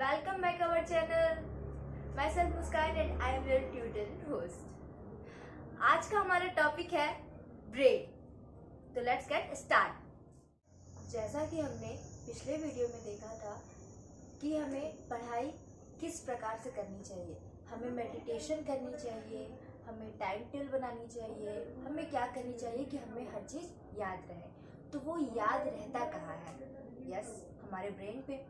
Welcome back our channel. Myself Muskan and I am your tutor and host. आज का हमारा topic है brain. तो लेट्स गेट स्टार्ट. जैसा कि हमने पिछले वीडियो में देखा था कि हमें पढ़ाई किस प्रकार से करनी चाहिए, हमें मेडिटेशन करनी चाहिए, हमें टाइम टेबल बनानी चाहिए, हमें क्या करनी चाहिए कि हमें हर चीज़ याद रहे. तो वो याद रहता कहाँ है? यस, हमारे ब्रेन पे.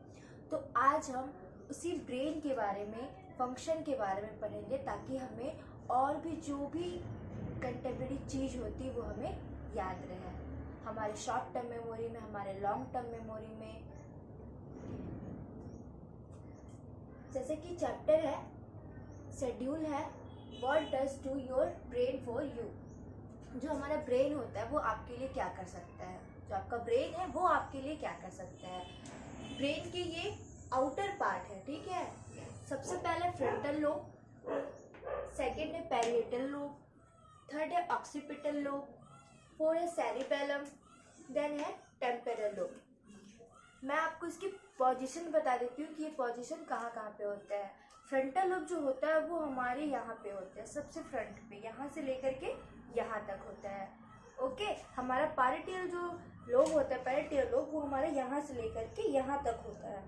तो आज हम उसी ब्रेन के बारे में, फंक्शन के बारे में पढ़ेंगे ताकि हमें और भी जो भी कंटेम्प्रेरी चीज़ होती है वो हमें याद रहे, हमारे शॉर्ट टर्म मेमोरी में, हमारे लॉन्ग टर्म मेमोरी में. जैसे कि चैप्टर है, शेड्यूल है, what does do your brain for you. जो हमारा ब्रेन होता है वो आपके लिए क्या कर सकता है, जो आपका ब्रेन है वो आपके लिए क्या कर सकता है. ब्रेन के ये आउटर पार्ट है, ठीक है. सबसे पहले फ्रंटल लोब, सेकंड है पैरिएटल लोब, थर्ड है ऑक्सीपिटल लोब, फोर्थ है सेरिबेलम, देन है टेम्पोरल लोब. मैं आपको इसकी पोजीशन बता देती हूँ कि ये पोजीशन कहाँ कहाँ पे होता है. फ्रंटल लोब जो होता है वो हमारे यहाँ पे होता है, सबसे फ्रंट पे, यहाँ से लेकर के यहाँ तक होता है. ओके. हमारा पैरिएटल जो लोब होता है, पैरिएटल लोब, वो हमारे यहाँ से लेकर के यहाँ तक होता है.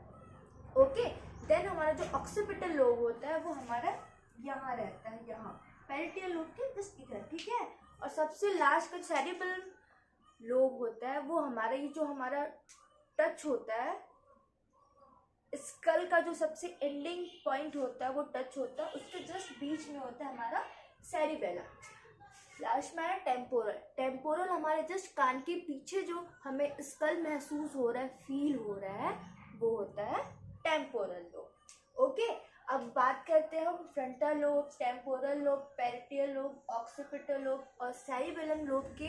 ओके. देन हमारा जो ऑक्सीपिटल लोब होता है वो हमारा यहाँ रहता है, यहाँ पैरिएटल लोब के जस्ट इधर, ठीक है. और सबसे लास्ट का सेरिबेलम लोब होता है वो हमारा, ये जो हमारा टच होता है, स्कल का जो सबसे एंडिंग पॉइंट होता है वो टच होता है, उसके जस्ट बीच में होता है हमारा सेरिबेलम. लास्ट में है टेम्पोरल. टेम्पोरल हमारे जस्ट कान के पीछे जो हमें स्कल महसूस हो रहा है, फील हो रहा है, वो होता है टेम्पोरल लोब. ओके. अब बात करते हैं हम frontal lobe, temporal lobe, parietal lobe, occipital lobe और सेरिबेलम लोब के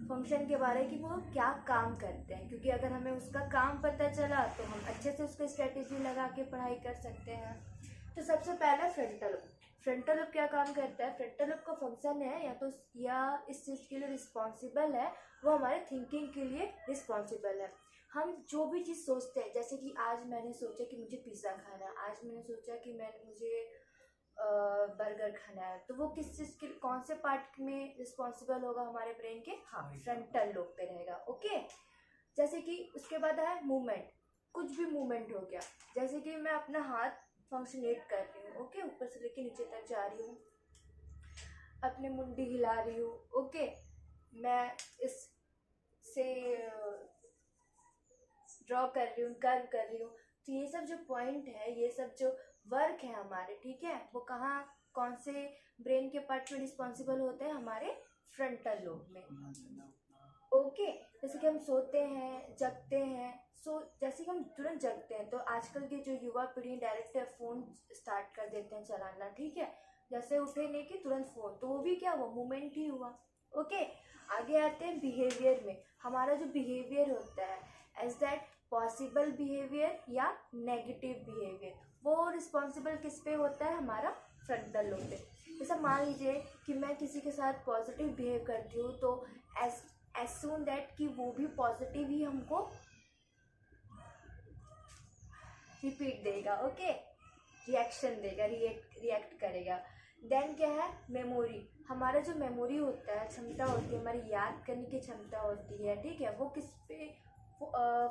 फंक्शन के बारे में कि वो क्या काम करते हैं. क्योंकि अगर हमें उसका काम पता चला तो हम अच्छे से उसका स्ट्रेटेजी लगा के पढ़ाई कर सकते हैं. तो सबसे पहला फ्रंटल लोब. फ्रंटल लोब क्या काम करता है? फ्रंटल लोब का फंक्शन है या इस चीज़ के लिए रिस्पॉन्सिबल है, वो हमारे थिंकिंग के लिए रिस्पॉन्सिबल है. हम जो भी चीज़ सोचते हैं, जैसे कि आज मैंने सोचा कि मुझे पिज़्ज़ा खाना है, आज मैंने सोचा कि मुझे बर्गर खाना है, तो वो किस चीज़ के, कौन से पार्ट में रिस्पॉन्सिबल होगा हमारे ब्रेन के? हाँ, फ्रंटल लोब पे रहेगा. ओके. जैसे कि उसके बाद है मूवमेंट. कुछ भी मूवमेंट हो गया, जैसे कि मैं अपना हाथ फंक्शनेट कर रही हूँ, ओके, ऊपर से लेके नीचे तक जा रही हूँ, अपने मुंडी हिला रही हूँ, ओके, मैं इस से ड्रॉ कर रही हूँ, कर्व कर रही हूँ. तो ये सब जो पॉइंट है, ये सब जो वर्क है हमारे, ठीक है, वो कहाँ, कौन से ब्रेन के पार्ट में रिस्पॉन्सिबल होते हैं? हमारे फ्रंटल लोब में. ओके. जैसे कि हम सोते हैं, जगते हैं, जैसे कि हम तुरंत जगते हैं तो आजकल के जो युवा पीढ़ी डायरेक्ट फ़ोन स्टार्ट कर देते हैं चलाना, ठीक है. जैसे उठे नहीं कि तुरंत फ़ोन, तो वो भी क्या हुआ? मूवमेंट ही हुआ. ओके. आगे आते हैं बिहेवियर में. हमारा जो बिहेवियर होता है, एज दैट पॉसिबल बिहेवियर या नेगेटिव बिहेवियर, वो रिस्पॉन्सिबल किस पे होता है? हमारा फ्रंटल लोब पे. जैसा मान लीजिए कि मैं किसी के साथ पॉजिटिव बिहेव करती हूँ, तो एज सून दैट कि वो भी पॉजिटिव ही हमको रिपीट देगा, ओके, रिएक्शन देगा, रिएक्ट करेगा. देन क्या है? मेमोरी. हमारा जो मेमोरी होता है, क्षमता होती है, हमारी याद करने की क्षमता होती है, ठीक है, वो किस पे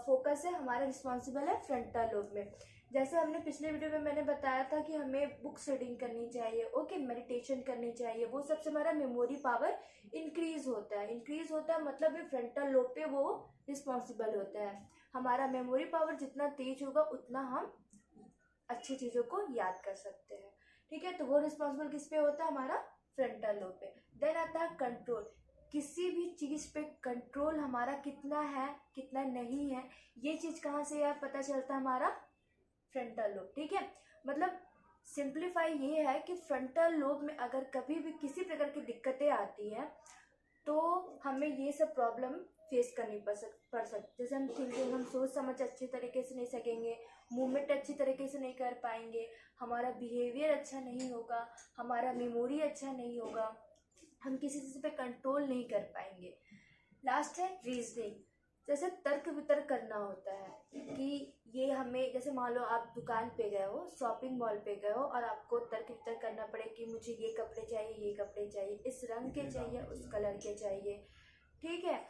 फोकस है? हमारा रिस्पॉन्सिबल है फ्रंटल लोब में. जैसे हमने पिछले वीडियो में मैंने बताया था कि हमें बुक्स रीडिंग करनी चाहिए, ओके, मेडिटेशन करनी चाहिए, वो सबसे हमारा मेमोरी पावर इंक्रीज होता है. इंक्रीज होता है मतलब ये फ्रंटल लोब पे वो रिस्पॉन्सिबल होता है. हमारा मेमोरी पावर जितना तेज होगा उतना हम अच्छी चीज़ों को याद कर सकते हैं, ठीक है. तो वो रिस्पॉन्सिबल किस पे होता है? हमारा फ्रंटल लोब पे. देन आता है कंट्रोल. किसी भी चीज़ पे कंट्रोल हमारा कितना है, कितना नहीं है, ये चीज़ कहाँ से यार पता चलता है? हमारा फ्रंटल लोब, ठीक है. मतलब सिंप्लीफाई ये है कि फ्रंटल लोब में अगर कभी भी किसी प्रकार की दिक्कतें आती है तो हमें ये सब प्रॉब्लम फेस करनी पड़ सकती. जैसे हम सोच समझ अच्छे तरीके से नहीं सकेंगे, मूवमेंट अच्छी तरीके से नहीं कर पाएंगे, हमारा बिहेवियर अच्छा नहीं होगा, हमारा मेमोरी अच्छा नहीं होगा, हम किसी चीज़ पे कंट्रोल नहीं कर पाएंगे. लास्ट है रीजनिंग. जैसे तर्क वितर्क करना होता है कि ये हमें, जैसे मान लो आप दुकान पे गए हो, शॉपिंग मॉल पे गए हो और आपको तर्क वितर्क करना पड़े कि मुझे ये कपड़े चाहिए, ये कपड़े चाहिए, इस रंग के चाहिए, उस कलर के चाहिए, ठीक है।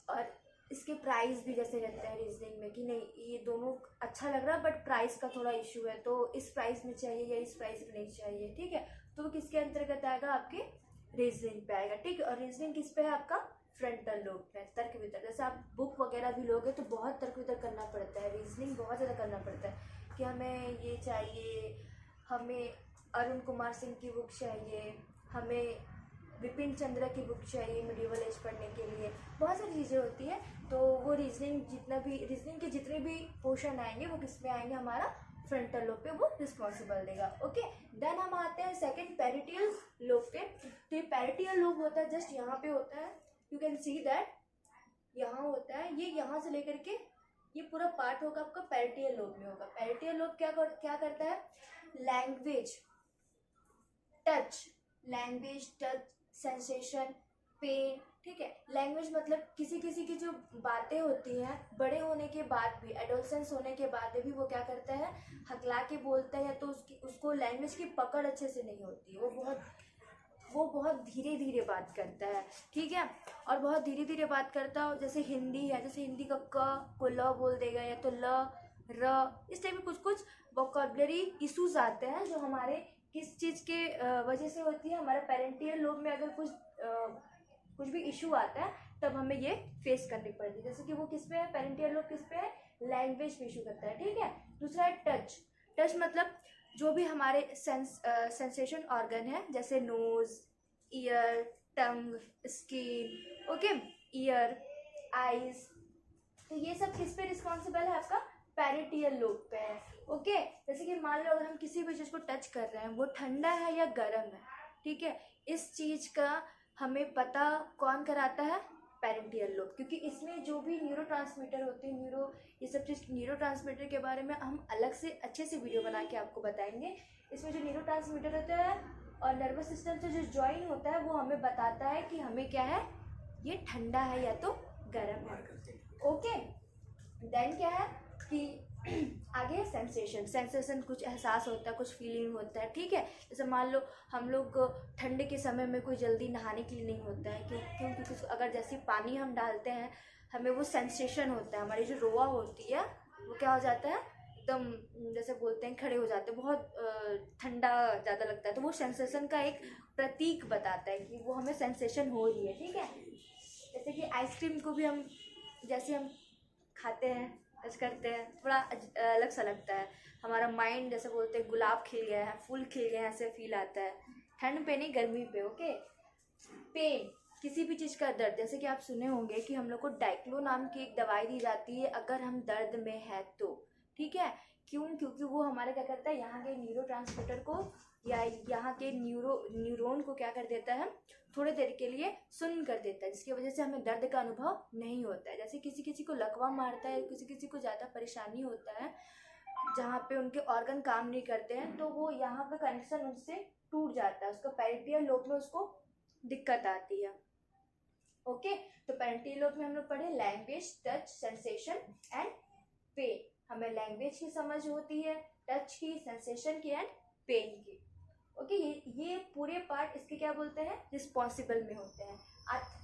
और इसके प्राइस भी जैसे रहते हैं रीजनिंग में कि नहीं ये दोनों अच्छा लग रहा है बट प्राइस का थोड़ा इशू है, तो इस प्राइस में चाहिए या इस प्राइस में नहीं चाहिए, ठीक है। तो वो किसके अंतर्गत आएगा, आपके रीजनिंग पे आएगा, ठीक है। और रीजनिंग किस पे है, आपका फ्रंटल लोब पे, तर्क वितर्क। जैसे आप बुक वगैरह भी लोगे तो बहुत तर्क वितर्क करना पड़ता है, रीजनिंग बहुत ज़्यादा करना पड़ता है कि हमें ये चाहिए, हमें अरुण कुमार सिंह की बुक चाहिए, हमें विपिन चंद्र की बुक चाहिए मिडिवल एज पढ़ने के लिए, बहुत सारी चीज़ें होती है। तो वो रीजनिंग रीजनिंग के जितने भी पोर्शन आएंगे वो किस में आएंगे, हमारा फ्रंटल लोब पे वो रिस्पॉन्सिबल देगा, ओके। देन हम आते हैं सेकंड पेरिटियल लोब पे। तो ये पेरिटियल लोब होता है जस्ट यहाँ पे होता है, यू कैन सी दैट यहाँ होता है, ये यहाँ से लेकर के ये पूरा पार्ट होगा आपका पेरिटियल लोब में होगा। पेरिटियल लोब क्या करता है, लैंग्वेज टच सेंसेशन, पेन, ठीक है। लैंग्वेज मतलब किसी किसी की जो बातें होती हैं बड़े होने के बाद भी, एडोलसेंस होने के बाद भी वो क्या करता है, हकला के बोलता है, या तो उसको लैंग्वेज की पकड़ अच्छे से नहीं होती है, वो बहुत धीरे धीरे बात करता है, ठीक है। और बहुत धीरे धीरे बात करता है, जैसे हिंदी है, जैसे हिंदी का क को ल बोल देगा या तो ल र, इस टाइप में कुछ कुछ वोकैबुलरी इश्यूज आते हैं जो हमारे किस चीज़ के वजह से होती है, हमारे पेरेंटियल लोब में अगर कुछ भी इशू आता है तब हमें ये फेस करनी पड़ती है। जैसे कि वो किस पे है, पेरेंटियल लोब किस पे है, लैंग्वेज पे इशू करता है, ठीक है। दूसरा है टच मतलब जो भी हमारे सेंसेशन ऑर्गन है, जैसे नोज, ईयर, टंग, स्किन, ओके, ईयर, आईज, तो ये सब किस पे रिस्पॉन्सिबल है, आपका पेरिटियल लोब पे है, ओके। जैसे कि मान लो अगर हम किसी भी चीज़ को टच कर रहे हैं, वो ठंडा है या गर्म है, ठीक है, इस चीज़ का हमें पता कौन कराता है, पेरेंटियल लोब, क्योंकि इसमें जो भी न्यूरोट्रांसमीटर होते हैं, ये सब चीज़ न्यूरोट्रांसमीटर के बारे में हम अलग से अच्छे से वीडियो बना के आपको बताएंगे। इसमें जो न्यूरोट्रांसमीटर होता है और नर्वस सिस्टम से जो ज्वाइन होता है वो हमें बताता है कि हमें क्या है, ये ठंडा है या तो गर्म है, ओके। देन क्या है कि आगे सेंसेशन कुछ एहसास होता है, कुछ फीलिंग होता है, ठीक है। जैसे मान लो हम लोग ठंड के समय में कोई जल्दी नहाने के लिए नहीं होता है, क्योंकि अगर जैसे पानी हम डालते हैं हमें वो सेंसेशन होता है, हमारी जो रोआ होती है वो क्या हो जाता है, एकदम जैसे बोलते हैं खड़े हो जाते हैं, बहुत ठंडा ज़्यादा लगता है, तो वो सेंसेशन का एक प्रतीक बताता है कि वो हमें सेंसेशन हो रही है, ठीक है। जैसे कि आइसक्रीम को भी हम जैसे हम खाते हैं, टच करते हैं, थोड़ा अलग सा लगता है, हमारा माइंड जैसे बोलते हैं गुलाब खिल गया है, फूल खिल गया है, ऐसे फील आता है, ठंड पे नहीं गर्मी पे, ओके। पेन, किसी भी चीज़ का दर्द, जैसे कि आप सुने होंगे कि हम लोग को डाइक्लो नाम की एक दवाई दी जाती है अगर हम दर्द में है तो, ठीक है। क्योंकि वो हमारे क्या करता है, यहाँ के न्यूरोट्रांसमीटर को या यहाँ के न्यूरॉन को क्या कर देता है, थोड़ी देर के लिए सुन्न कर देता है, जिसकी वजह से हमें दर्द का अनुभव नहीं होता है। जैसे किसी किसी को लकवा मारता है, किसी किसी को ज़्यादा परेशानी होता है जहाँ पे उनके ऑर्गन काम नहीं करते हैं, तो वो यहाँ का कनेक्शन उनसे टूट जाता है, उसका पेरिटियल लोब में उसको दिक्कत आती है, ओके। तो पेरिटियल लोब में हम लोग पढ़े language, touch, sensation and pain. हमें लैंग्वेज की समझ होती है, टच की, सेंसेशन की एंड पेन की, ओके। ये पूरे पार्ट इसके क्या बोलते हैं, रिस्पॉन्सिबल में होते हैं।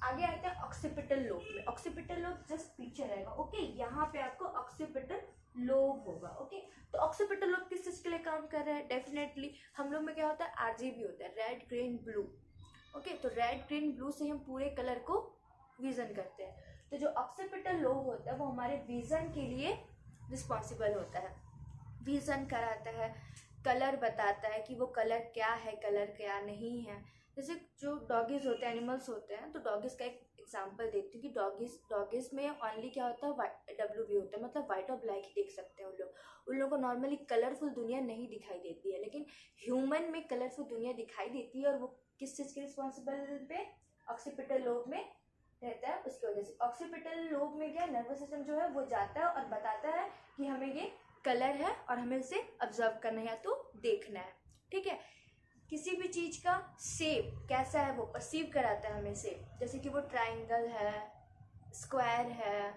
आगे आते हैं ऑक्सीपिटल लोब में। ऑक्सीपिटल लोब जस्ट पीछे रहेगा, ओके, यहाँ पे आपको ऑक्सीपिटल लोब होगा, ओके। तो ऑक्सीपिटल लोब किस चीज़ के लिए काम कर रहा है, डेफिनेटली हम लोग में क्या होता है, आरजीबी होता है, रेड ग्रीन ब्लू, ओके। तो रेड ग्रीन ब्लू से हम पूरे कलर को विजन करते हैं। तो जो ऑक्सीपिटल लोब होता है वो हमारे विजन के लिए रिस्पॉन्सिबल होता है, विजन कराता है, कलर बताता है कि वो कलर क्या है, कलर क्या नहीं है। जैसे जो डॉगीज होते हैं, एनिमल्स होते हैं, तो डॉगीज का एक एग्जांपल देती हूँ कि डॉगीज में ऑनली क्या होता है, WB होता है, मतलब वाइट और ब्लैक ही देख सकते हैं उन लोगों को नॉर्मली कलरफुल दुनिया नहीं दिखाई देती है, लेकिन ह्यूमन में कलरफुल दुनिया दिखाई देती है। और वो किस चीज़ के रिस्पॉन्सिबल पे, ऑक्सीपिटल लोब में रहता है, उसकी वजह से। ऑक्सीपिटल लोब में क्या, नर्वस सिस्टम जो है वो जाता है और बताता है कि हमें ये कलर है और हमें इसे ऑब्जर्व करना है या तो देखना है, ठीक है। किसी भी चीज़ का शेप कैसा है वो परसीव कराता है हमें शेप, जैसे कि वो ट्रायंगल है, स्क्वायर है,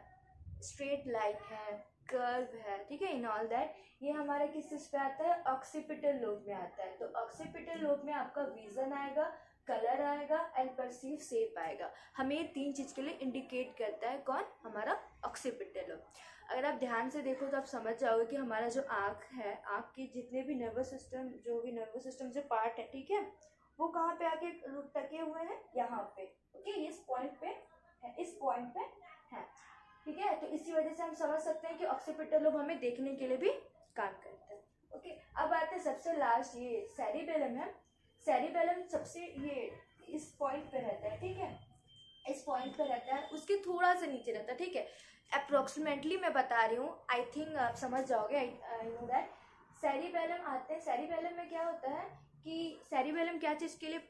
स्ट्रेट लाइन है, कर्व है, ठीक है, इन ऑल दैट ये हमारा किस पे आता है, ऑक्सीपिटल लोब में आता है। तो ऑक्सीपिटल लोब में आपका विजन आएगा, कलर आएगा एंड परसीव शेप आएगा। हमें ये 3 चीज़ के लिए इंडिकेट करता है कौन, हमारा ऑक्सीपिटल लोब। अगर आप ध्यान से देखो तो आप समझ जाओगे कि हमारा जो आँख है, आँख के जितने भी नर्वस सिस्टम, जो भी नर्वस सिस्टम से पार्ट है, ठीक है, वो कहाँ पे आके टके हुए हैं, यहाँ पे, ओके, इस पॉइंट पे है, इस पॉइंट पे है, ठीक है। तो इसी वजह से हम समझ सकते हैं कि ऑक्सीपिटल लोब हमें देखने के लिए भी काम करता है, ओके। अब आते हैं सबसे लास्ट, ये सेरिबेलम है। सेरिबेलम सबसे ये इस पॉइंट पे रहता है, ठीक है, इस पॉइंट पे रहता है, उसके थोड़ा सा नीचे रहता है, ठीक है। अप्रोक्सीमेटली मैं बता रही हूँ, आई थिंक आप समझ जाओगे, आई नो दैट। सेरिबेलम आते हैं, सेरिबेलम में क्या होता है कि सेरिबेलम क्या चीज़ के लिए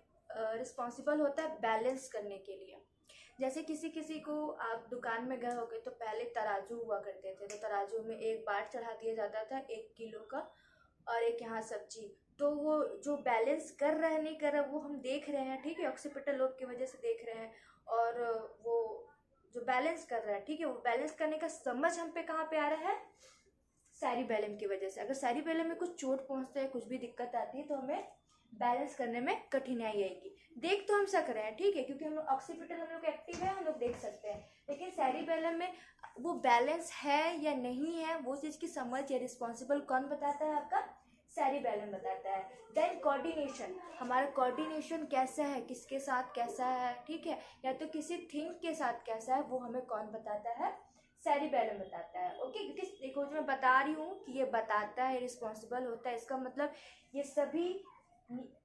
रिस्पॉन्सिबल होता है, बैलेंस करने के लिए। जैसे किसी को आप दुकान में गए होगे तो पहले तराजू हुआ करते थे, तो तराजू में एक बाट चढ़ा दिया जाता था 1 किलो का, और एक यहाँ सब्जी, तो वो जो बैलेंस कर रहा है नहीं कर रहा वो हम देख रहे हैं, ठीक है, ऑक्सीपिटल लोब की वजह से देख रहे हैं। और वो जो बैलेंस कर रहा है, ठीक है, वो बैलेंस करने का समझ हम पे कहाँ पे आ रहा है, सेरिबेलम की वजह से। अगर सेरिबेलम में कुछ चोट पहुँचता है, कुछ भी दिक्कत आती है, तो हमें बैलेंस करने में कठिनाई आएगी। देख तो हम सक रहे हैं, ठीक है, क्योंकि हम लोग ऑक्सीपिटल, हम लोग एक्टिव है, हम लोग देख सकते हैं, लेकिन सेरिबेलम में वो बैलेंस है या नहीं है, वो चीज़ की समझ या रिस्पॉन्सिबल कौन बताता है, आपका सेरिबेलम बताता है। देन कोऑर्डिनेशन, हमारा कोऑर्डिनेशन कैसा है, किसके साथ कैसा है, ठीक है, या तो किसी थिंग के साथ कैसा है, वो हमें कौन बताता है, सेरिबेलम बताता है, ओके। क्योंकि देखो जो मैं बता रही हूँ कि ये बताता है, रिस्पॉन्सिबल होता है, इसका मतलब ये सभी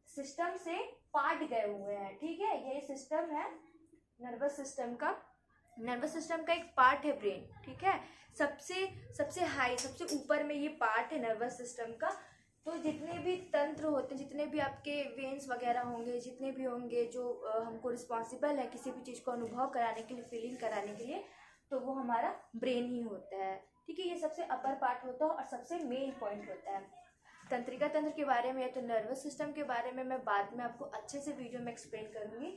सिस्टम से पार्ट गए हुए हैं, ठीक है। ये सिस्टम है नर्वस सिस्टम का, नर्वस सिस्टम का एक पार्ट है ब्रेन, ठीक है। सबसे हाई, सबसे ऊपर में ये पार्ट है नर्वस सिस्टम का। तो जितने भी तंत्र होते हैं, जितने भी आपके वेन्स वगैरह होंगे, जितने भी होंगे जो हमको रिस्पॉन्सिबल है किसी भी चीज़ को अनुभव कराने के लिए, फीलिंग कराने के लिए, तो वो हमारा ब्रेन ही होता है, ठीक है। ये सबसे अपर पार्ट होता है और सबसे मेन पॉइंट होता है। तंत्रिका तंत्र के बारे में या तो नर्वस सिस्टम के बारे में मैं बाद में आपको अच्छे से वीडियो में एक्सप्लेन करूँगी।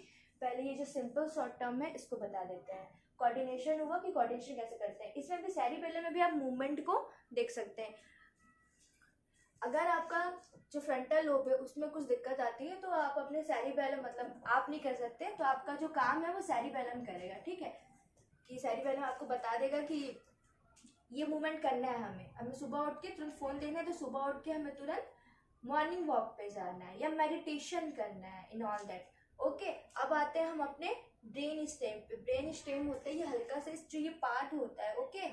पहले ये जो सिंपल शॉर्ट टर्म है इसको बता देते हैं। कोऑर्डिनेशन हुआ कि कोऑर्डिनेशन कैसे करते हैं, इसमें भी सेरिबेलम में भी आप मूवमेंट को देख सकते हैं। अगर आपका जो फ्रंटल लोब है उसमें कुछ दिक्कत आती है तो आप अपने सेरिबेलम, मतलब आप नहीं कर सकते, तो आपका जो काम है वो सेरिबेलम करेगा, ठीक है। कि सेरिबेलम आपको बता देगा कि ये मूवमेंट करना है, हमें सुबह उठ के तुरंत फ़ोन देखना है, तो सुबह उठ के हमें तुरंत मॉर्निंग वॉक पे जाना है या मेडिटेशन करना है, इन ऑल दैट, ओके। अब आते हैं हम अपने ब्रेन स्टेम पे। ब्रेन स्टेम होता है ये हल्का सा, जो ये पार्ट होता है, ओके,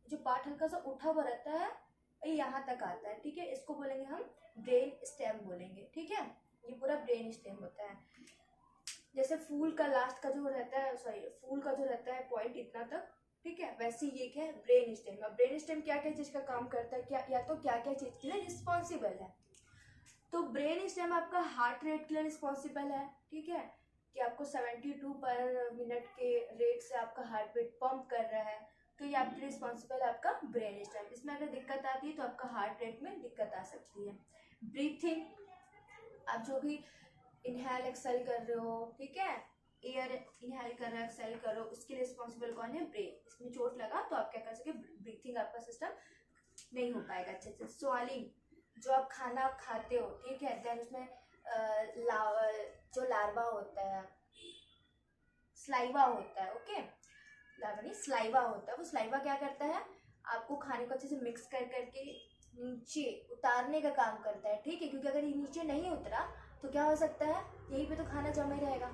जो पार्ट हल्का सा उठा हुआ रहता है, ये यहाँ तक आता है, ठीक है, इसको बोलेंगे हम ब्रेन स्टेम बोलेंगे, ठीक है। ये पूरा ब्रेन स्टेम होता है। जैसे फूल का लास्ट का जो रहता है, सॉरी, फूल का जो रहता है पॉइंट इतना तक, ठीक है, वैसे ये क्या है, ब्रेन स्टेम। अब ब्रेन स्टेम क्या क्या चीज़ का काम करता है, क्या या तो क्या क्या चीज़ के लिए रिस्पॉन्सिबल है। तो ब्रेन स्टेम आपका हार्ट रेट के लिए रिस्पॉन्सिबल है, ठीक है, कि आपको 72 पर मिनट के रेट से आपका हार्ट बीट पंप कर रहा है, तो ये आपके रिस्पॉन्सिबल है आपका ब्रेन स्टेम। इसमें अगर दिक्कत आती है तो आपका हार्ट रेट में दिक्कत आ सकती है। ब्रीथिंग, आप जो भी इनहेल एक्सेल कर रहे हो, ठीक है, एयर इनहेल कर रहे हो, एक्सेल करो, उसके लिए रिस्पॉन्सिबल कौन है, ब्रेन। इसमें चोट लगा तो आप क्या कर सके, ब्रीथिंग आपका सिस्टम नहीं हो पाएगा अच्छे से। स्वालिंग, जो आप खाना खाते हो, ठीक है, देन उसमें जो लार्वा होता है, स्लाइवा होता है, ओके, लार्वा नहीं स्लाइवा होता है, वो स्लाइवा क्या करता है, आपको खाने को अच्छे से मिक्स कर करके नीचे उतारने का काम करता है, ठीक है, क्योंकि अगर ये नीचे नहीं उतरा तो क्या हो सकता है, यहीं पे तो खाना जमा ही रहेगा,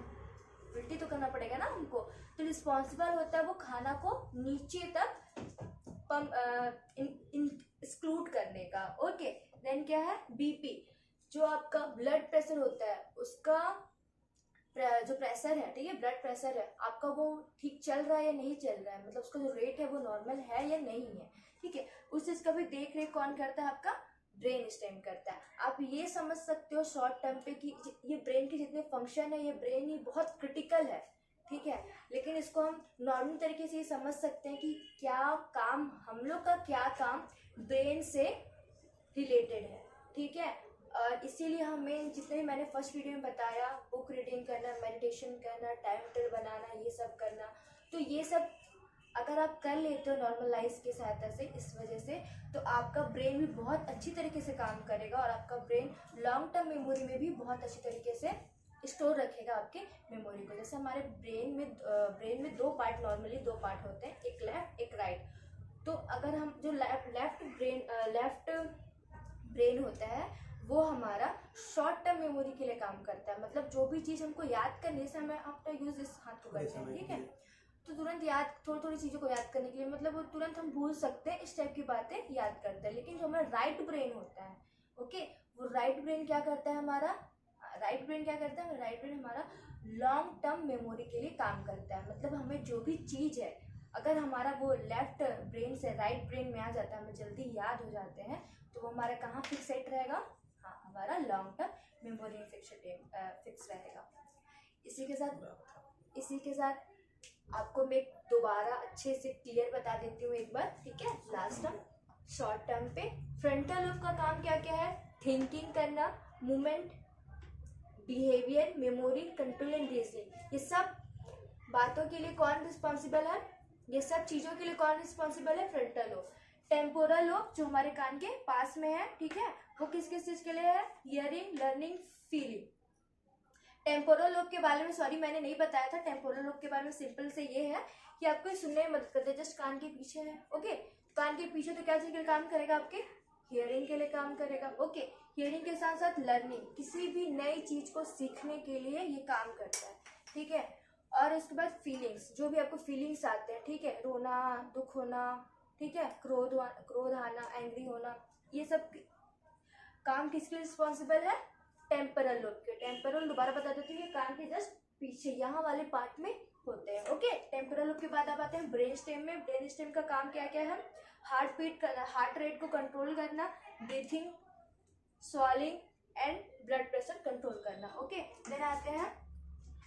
उल्टी तो करना पड़ेगा ना हमको। तो रिस्पॉन्सिबल होता है वो खाना को नीचे तक एक्सक्लूड करने का, ओके। देन क्या है, बीपी, जो आपका ब्लड प्रेशर होता है, उसका जो प्रेशर है, ठीक है, ब्लड प्रेशर है आपका, वो ठीक चल रहा है या नहीं चल रहा है, मतलब उसका जो रेट है वो नॉर्मल है या नहीं है, ठीक है, उस चीज़ का भी देख रेख कौन करता है, आपका ब्रेन स्टेम करता है। आप ये समझ सकते हो शॉर्ट टर्म पे कि ये ब्रेन के जितने फंक्शन है, ये ब्रेन ही बहुत क्रिटिकल है, ठीक है, लेकिन इसको हम नॉर्मल तरीके से ये समझ सकते हैं कि क्या काम, हम लोग का क्या काम ब्रेन से रिलेटेड है, ठीक है। और इसीलिए हमें जितने भी मैंने फर्स्ट वीडियो में बताया, बुक रीडिंग करना, मेडिटेशन करना, टाइम टेबल बनाना, ये सब करना, तो ये सब अगर आप कर लेते हो नॉर्मलाइज की सहायता से, इस वजह से तो आपका ब्रेन भी बहुत अच्छी तरीके से काम करेगा और आपका ब्रेन लॉन्ग टर्म मेमोरी में भी बहुत अच्छी तरीके से स्टोर रखेगा आपके मेमोरी को। जैसे हमारे ब्रेन में दो पार्ट, नॉर्मली दो पार्ट होते हैं, एक लेफ्ट एक राइट। तो अगर हम जो लेफ्ट ब्रेन होता है वो हमारा शॉर्ट टर्म मेमोरी के लिए काम करता है। मतलब जो भी चीज़ हमको याद करने से, हमें आफ्टर यूज इस हाथ को करते हैं, ठीक है, तो तुरंत याद, थोड़ी थोड़ी चीज़ों को याद करने के लिए, मतलब वो तुरंत हम भूल सकते हैं, इस टाइप की बातें याद करते हैं। लेकिन जो हमारा राइट ब्रेन होता है, ओके, वो राइट ब्रेन क्या करता है हमारा, राइट ब्रेन हमारा लॉन्ग टर्म मेमोरी के लिए काम करता है। मतलब हमें जो भी चीज़ है, अगर हमारा वो लेफ्ट ब्रेन से राइट ब्रेन में आ जाता है, हमें जल्दी याद हो जाते हैं, तो वो हमारा कहाँ फिक्सेट रहेगा, हाँ, हमारा लॉन्ग टर्म मेमोरी में फिक्स रहेगा। इसी के साथ आपको मैं दोबारा अच्छे से क्लियर बता देती हूँ एक बार, ठीक है। लास्ट टर्म, शॉर्ट टर्म पे फ्रंटल लोब का काम क्या क्या है, थिंकिंग करना, movement, behaviour, memory, control and reasoning. ये सब बातों के लिए कौन रिस्पॉन्सिबल है, ये सब चीज़ों के लिए कौन रिस्पॉन्सिबल है, फ्रंटल लोब। टेम्पोरल लोब जो हमारे कान के पास में है, ठीक है, वो किस किस चीज़ के लिए है, hearing, learning, feeling. Temporal lobe के बारे में सॉरी मैंने नहीं बताया था। टेम्पोरल लोब के बारे में सिंपल से ये है कि आपको सुनने में मदद करते हैं, जस्ट कान के पीछे है, ओके। कान के पीछे तो क्या चीज़ के लिए काम करेगा, आपके हियरिंग के लिए काम करेगा, ओके। हियरिंग के साथ साथ लर्निंग, किसी भी नई चीज़ को सीखने के लिए ये काम करता है, ठीक है। और इसके बाद फीलिंग्स, जो भी आपको फीलिंग्स आते हैं, ठीक है, रोना, दुख होना, ठीक है, क्रोध आना, एंग्री होना, ये सब काम किसके लिए रिस्पॉन्सिबल है, टेम्पोरल लोब के। टेम्पोरल दोबारा बता देती हूँ, ये कान के जस्ट पीछे यहाँ वाले पार्ट में होते हैं, ओके। टेम्पोरल लोब के बाद आप आते हैं ब्रेन स्टेम में। ब्रेन स्टेम का काम क्या क्या है, हार्ट रेट को कंट्रोल करना, breathing, swallowing and blood pressure control करना, ओके। देन आते हैं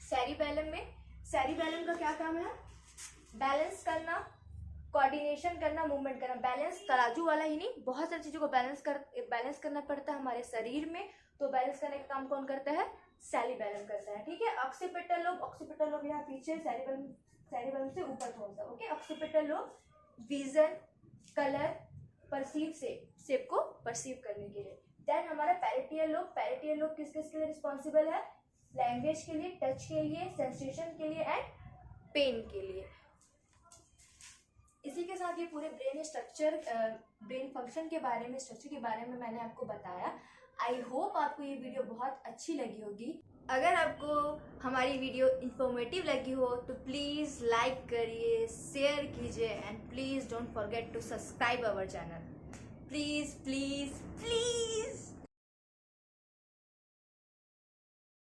सेरिबेलम में। सेरिबेलम का क्या काम है, बैलेंस करना, कोऑर्डिनेशन करना, मूवमेंट करना। बैलेंस तराजू वाला ही नहीं, बहुत सारी चीज़ों को बैलेंस करना पड़ता है हमारे शरीर में, तो बैलेंस करने का काम कौन करता है, सेरिबेलम करता है, ठीक है। ऑक्सीपिटल लोब यहाँ पीछे, सेरिबेलम से ऊपर थोड़ा सा, okay. Occipital lobe vision, colour, perceive shape को परसीव करने के लिए। देन हमारा पैरेटियल लोब किस किस के लिए रिस्पॉन्सिबल है, लैंग्वेज के लिए, टच के लिए, सेंसेशन के लिए एंड पेन के लिए। इसी के साथ ये पूरे ब्रेन फंक्शन के बारे में, स्ट्रक्चर के बारे में मैंने आपको बताया। आई होप आपको ये वीडियो बहुत अच्छी लगी होगी। अगर आपको हमारी वीडियो इंफॉर्मेटिव लगी हो तो प्लीज़ लाइक करिए, शेयर कीजिए and please don't forget to subscribe our channel. Please please please.